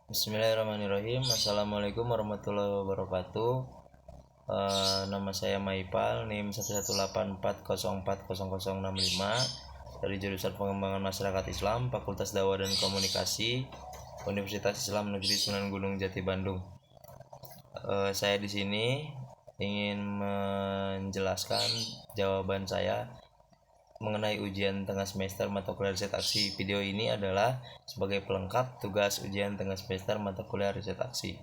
Bismillahirrahmanirrahim. Assalamualaikum warahmatullahi wabarakatuh. Nama saya Maipal, NIM 118404065 dari jurusan Pengembangan Masyarakat Islam, Fakultas Dakwah dan Komunikasi, Universitas Islam Negeri Sunan Gunung Jati Bandung. Saya di sini ingin menjelaskan jawaban saya mengenai ujian tengah semester mata kuliah riset aksi. Video ini adalah sebagai pelengkap tugas ujian tengah semester mata kuliah riset aksi.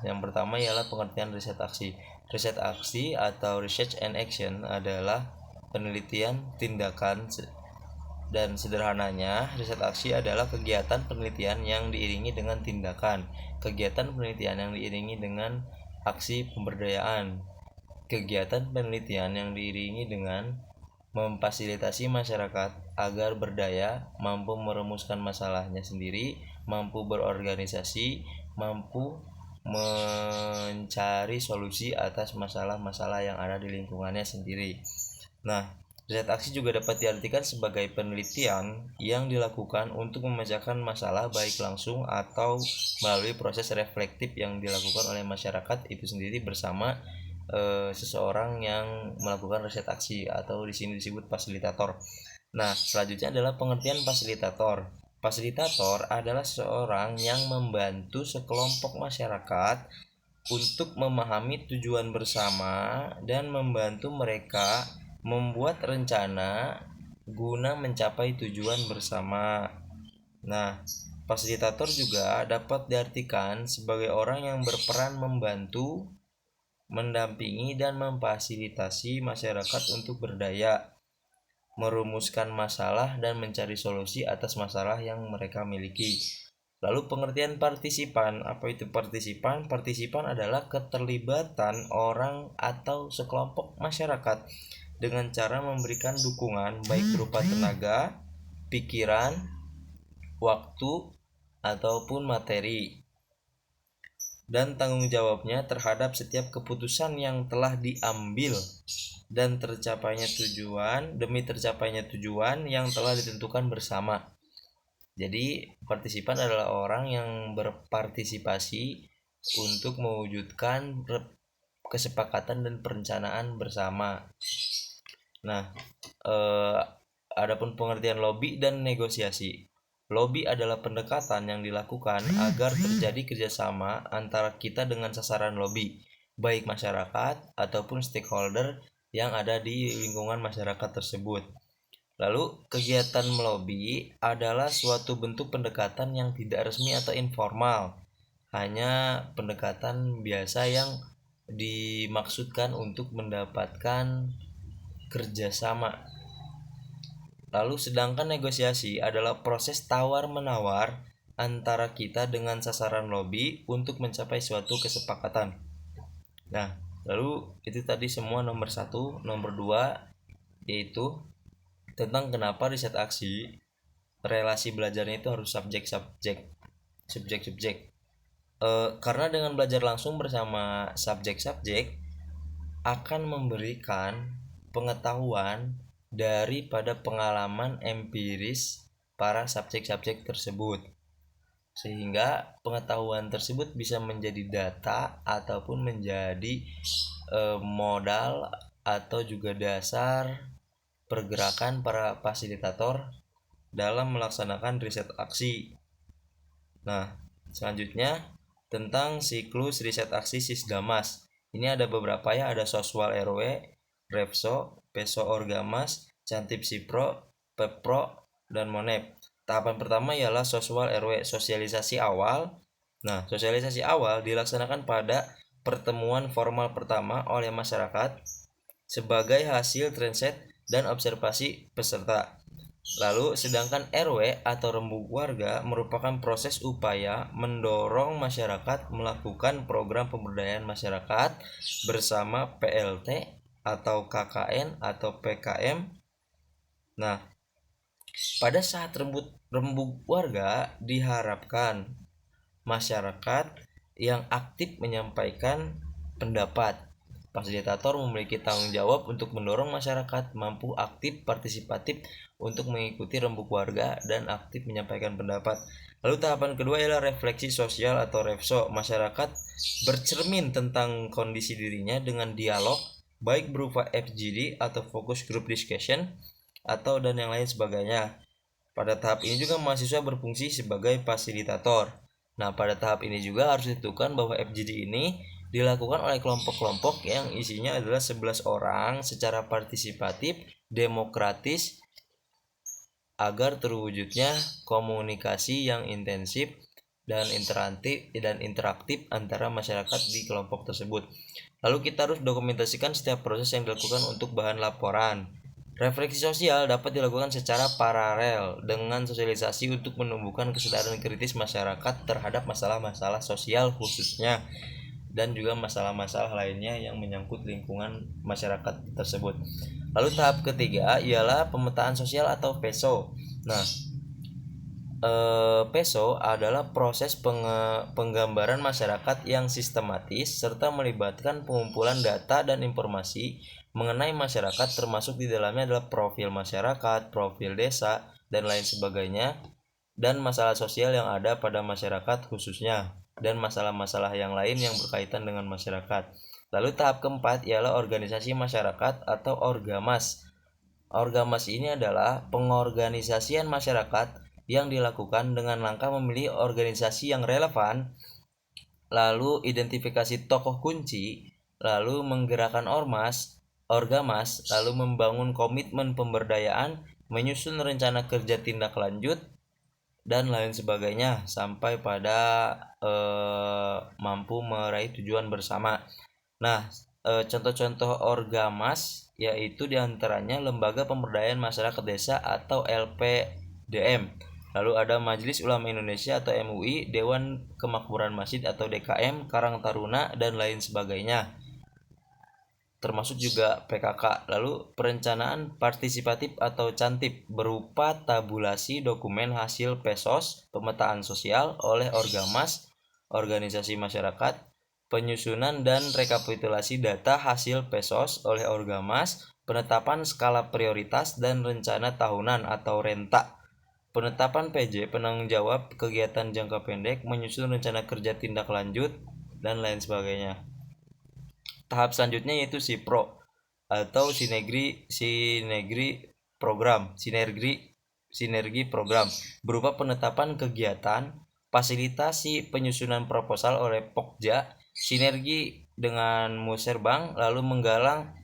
Yang pertama ialah pengertian riset aksi. Riset aksi atau research and action adalah penelitian, tindakan, dan sederhananya riset aksi adalah kegiatan penelitian yang diiringi dengan tindakan, kegiatan penelitian yang diiringi dengan aksi pemberdayaan, kegiatan penelitian yang diiringi dengan memfasilitasi masyarakat agar berdaya, mampu merumuskan masalahnya sendiri, mampu berorganisasi, mampu mencari solusi atas masalah-masalah yang ada di lingkungannya sendiri. Nah, riset aksi juga dapat diartikan sebagai penelitian yang dilakukan untuk memecahkan masalah baik langsung atau melalui proses reflektif yang dilakukan oleh masyarakat itu sendiri bersama seseorang yang melakukan riset aksi atau di sini disebut fasilitator. Nah, selanjutnya adalah pengertian fasilitator. Fasilitator adalah seseorang yang membantu sekelompok masyarakat untuk memahami tujuan bersama dan membantu mereka membuat rencana guna mencapai tujuan bersama. Nah, fasilitator juga dapat diartikan sebagai orang yang berperan membantu, mendampingi dan memfasilitasi masyarakat untuk berdaya, merumuskan masalah dan mencari solusi atas masalah yang mereka miliki. Lalu pengertian partisipan, apa itu partisipan? Partisipan adalah keterlibatan orang atau sekelompok masyarakat dengan cara memberikan dukungan baik berupa tenaga, pikiran, waktu, ataupun materi, dan tanggung jawabnya terhadap setiap keputusan yang telah diambil dan demi tercapainya tujuan yang telah ditentukan bersama. Jadi partisipan adalah orang yang berpartisipasi untuk mewujudkan kesepakatan dan perencanaan bersama. Nah, adapun pengertian lobby dan negosiasi. Lobby adalah pendekatan yang dilakukan agar terjadi kerjasama antara kita dengan sasaran lobby, baik masyarakat ataupun stakeholder yang ada di lingkungan masyarakat tersebut. Lalu, kegiatan melobi adalah suatu bentuk pendekatan yang tidak resmi atau informal, hanya pendekatan biasa yang dimaksudkan untuk mendapatkan kerjasama. Lalu sedangkan negosiasi adalah proses tawar-menawar antara kita dengan sasaran lobby untuk mencapai suatu kesepakatan. Nah, lalu itu tadi semua nomor 1, nomor 2 yaitu tentang kenapa riset aksi relasi belajarnya itu harus subjek. Karena dengan belajar langsung bersama subjek akan memberikan pengetahuan daripada pengalaman empiris para subjek tersebut, sehingga pengetahuan tersebut bisa menjadi data ataupun menjadi modal atau juga dasar pergerakan para fasilitator dalam melaksanakan riset aksi. Nah, selanjutnya tentang siklus riset aksi Sisdamas. Ini ada beberapa ya, ada Soswal RW, Repso, Peso Orgamas, Cantip Sipro, Pepro, dan Monep. Tahapan pertama ialah Soswal RW, sosialisasi awal. Nah, sosialisasi awal dilaksanakan pada pertemuan formal pertama oleh masyarakat sebagai hasil transit dan observasi peserta. Lalu sedangkan RW atau rembuk warga merupakan proses upaya mendorong masyarakat melakukan program pemberdayaan masyarakat bersama PLT atau KKN atau PKM. Nah, pada saat rembuk warga diharapkan masyarakat yang aktif menyampaikan pendapat. Fasilitator memiliki tanggung jawab untuk mendorong masyarakat mampu aktif partisipatif untuk mengikuti rembuk warga dan aktif menyampaikan pendapat. Lalu tahapan kedua ialah refleksi sosial atau refso. Masyarakat bercermin tentang kondisi dirinya dengan dialog baik berupa FGD atau focus group discussion atau dan yang lain sebagainya. Pada tahap ini juga mahasiswa berfungsi sebagai fasilitator. Nah, pada tahap ini juga harus ditentukan bahwa FGD ini dilakukan oleh kelompok-kelompok yang isinya adalah 11 orang secara partisipatif, demokratis, agar terwujudnya komunikasi yang intensif dan interaktif antara masyarakat di kelompok tersebut. Lalu kita harus dokumentasikan setiap proses yang dilakukan untuk bahan laporan. Refleksi sosial dapat dilakukan secara paralel dengan sosialisasi untuk menumbuhkan kesadaran kritis masyarakat terhadap masalah-masalah sosial khususnya dan juga masalah-masalah lainnya yang menyangkut lingkungan masyarakat tersebut. Lalu tahap ketiga ialah pemetaan sosial atau PESO. Nah, PESO adalah proses penggambaran masyarakat yang sistematis serta melibatkan pengumpulan data dan informasi mengenai masyarakat, termasuk di dalamnya adalah profil masyarakat, profil desa, dan lain sebagainya, dan masalah sosial yang ada pada masyarakat khususnya, dan masalah-masalah yang lain yang berkaitan dengan masyarakat. Lalu tahap keempat ialah organisasi masyarakat atau orgamas. Orgamas ini adalah pengorganisasian masyarakat yang dilakukan dengan langkah memilih organisasi yang relevan, lalu identifikasi tokoh kunci, lalu menggerakkan orgamas, lalu membangun komitmen pemberdayaan, menyusun rencana kerja tindak lanjut, dan lain sebagainya sampai pada mampu meraih tujuan bersama. Nah, contoh-contoh orgamas yaitu diantaranya Lembaga Pemberdayaan Masyarakat Desa atau LPDM. Lalu ada Majelis Ulama Indonesia atau MUI, Dewan Kemakmuran Masjid atau DKM, Karang Taruna, dan lain sebagainya. Termasuk juga PKK. Lalu perencanaan partisipatif atau CANTIP berupa tabulasi dokumen hasil PESOS, pemetaan sosial oleh orgamas, organisasi masyarakat, penyusunan dan rekapitulasi data hasil PESOS oleh orgamas, penetapan skala prioritas dan rencana tahunan atau renta, penetapan PJ penanggung jawab kegiatan jangka pendek, menyusun rencana kerja tindak lanjut, dan lain sebagainya. Tahap selanjutnya yaitu SIPRO atau sinergi program berupa penetapan kegiatan, fasilitasi penyusunan proposal oleh Pokja, sinergi dengan Muserbang, lalu menggalang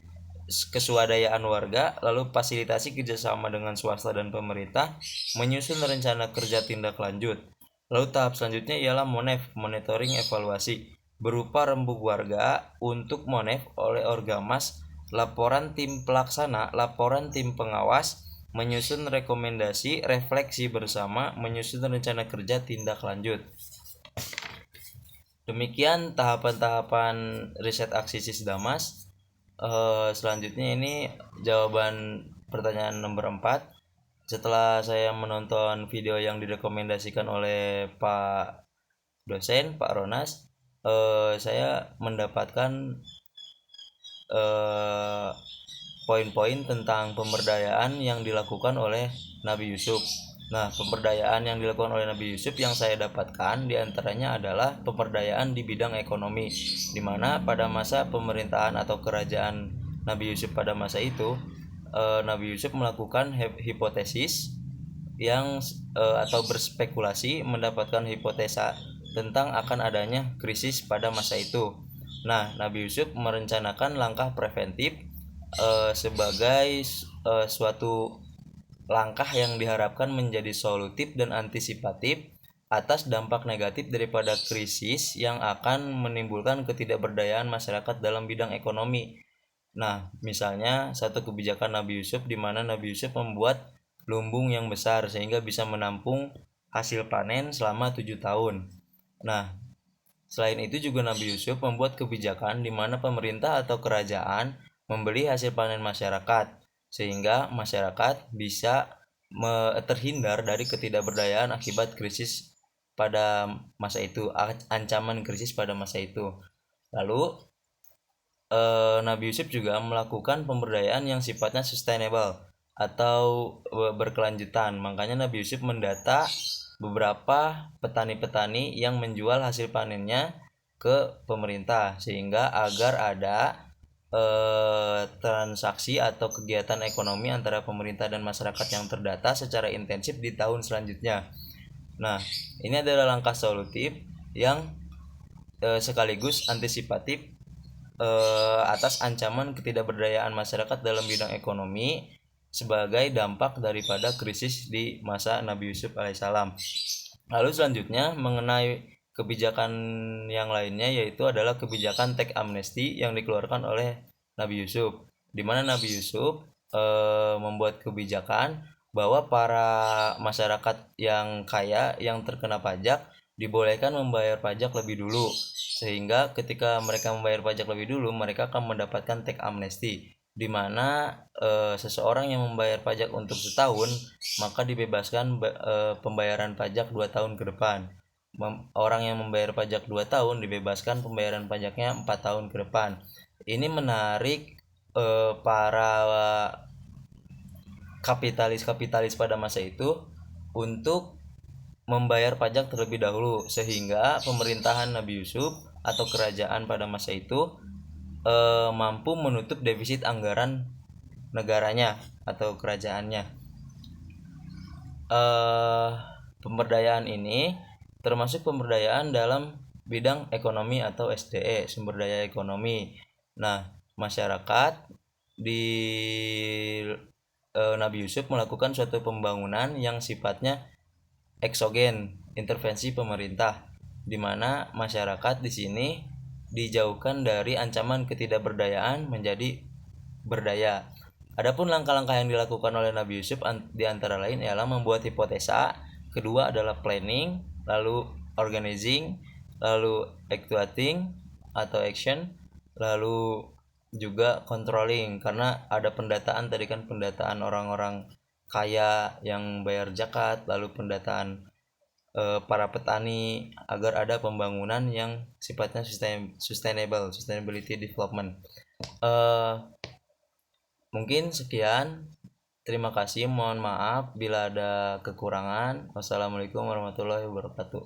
kesuadayaan warga, lalu fasilitasi kerjasama dengan swasta dan pemerintah, menyusun rencana kerja tindak lanjut. Lalu tahap selanjutnya ialah MONEF, monitoring evaluasi, berupa rembuk warga untuk MONEF oleh orgamas, laporan tim pelaksana, laporan tim pengawas, menyusun rekomendasi, refleksi bersama, menyusun rencana kerja tindak lanjut. Demikian tahapan-tahapan riset aksi Sisdamas. Selanjutnya ini jawaban pertanyaan nomor 4. Setelah saya menonton video yang direkomendasikan oleh Pak dosen, Pak Ronas, saya mendapatkan poin-poin tentang pemberdayaan yang dilakukan oleh Nabi Yusuf. Nah, pemberdayaan yang dilakukan oleh Nabi Yusuf yang saya dapatkan diantaranya adalah pemberdayaan di bidang ekonomi, di mana pada masa pemerintahan atau kerajaan Nabi Yusuf pada masa itu, Nabi Yusuf melakukan hipotesis yang atau berspekulasi mendapatkan hipotesa tentang akan adanya krisis pada masa itu. Nah, Nabi Yusuf merencanakan langkah preventif sebagai suatu langkah yang diharapkan menjadi solutif dan antisipatif atas dampak negatif daripada krisis yang akan menimbulkan ketidakberdayaan masyarakat dalam bidang ekonomi. Nah, misalnya satu kebijakan Nabi Yusuf di mana Nabi Yusuf membuat lumbung yang besar sehingga bisa menampung hasil panen selama 7 tahun. Nah, selain itu juga Nabi Yusuf membuat kebijakan di mana pemerintah atau kerajaan membeli hasil panen masyarakat sehingga masyarakat bisa terhindar dari ketidakberdayaan akibat krisis pada masa itu, ancaman krisis pada masa itu. Lalu Nabi Yusuf juga melakukan pemberdayaan yang sifatnya sustainable atau berkelanjutan. Makanya Nabi Yusuf mendata beberapa petani-petani yang menjual hasil panennya ke pemerintah, sehingga agar ada transaksi atau kegiatan ekonomi antara pemerintah dan masyarakat yang terdata secara intensif di tahun selanjutnya. Nah, ini adalah langkah solutif yang sekaligus antisipatif atas ancaman ketidakberdayaan masyarakat dalam bidang ekonomi sebagai dampak daripada krisis di masa Nabi Yusuf alaihissalam. Lalu selanjutnya mengenai kebijakan yang lainnya, yaitu adalah kebijakan tax amnesty yang dikeluarkan oleh Nabi Yusuf, di mana Nabi Yusuf membuat kebijakan bahwa para masyarakat yang kaya yang terkena pajak dibolehkan membayar pajak lebih dulu, sehingga ketika mereka membayar pajak lebih dulu mereka akan mendapatkan tax amnesty, di mana seseorang yang membayar pajak untuk setahun maka dibebaskan pembayaran pajak 2 tahun ke depan. Orang yang membayar pajak 2 tahun dibebaskan pembayaran pajaknya 4 tahun ke depan. Ini menarik para kapitalis pada masa itu untuk membayar pajak terlebih dahulu, sehingga pemerintahan Nabi Yusuf atau kerajaan pada masa itu mampu menutup defisit anggaran negaranya atau kerajaannya. Pemberdayaan ini termasuk pemberdayaan dalam bidang ekonomi atau SDE, sumber daya ekonomi. Nah, masyarakat di Nabi Yusuf melakukan suatu pembangunan yang sifatnya eksogen, intervensi pemerintah, di mana masyarakat di sini dijauhkan dari ancaman ketidakberdayaan menjadi berdaya. Adapun langkah-langkah yang dilakukan oleh Nabi Yusuf di antara lain ialah membuat hipotesa, kedua adalah planning, lalu organizing, lalu actuating atau action, lalu juga controlling, karena ada pendataan tadi kan, pendataan orang-orang kaya yang bayar zakat, lalu pendataan para petani agar ada pembangunan yang sifatnya sustainability development. Mungkin sekian. Terima kasih. Mohon maaf bila ada kekurangan. Wassalamualaikum warahmatullahi wabarakatuh.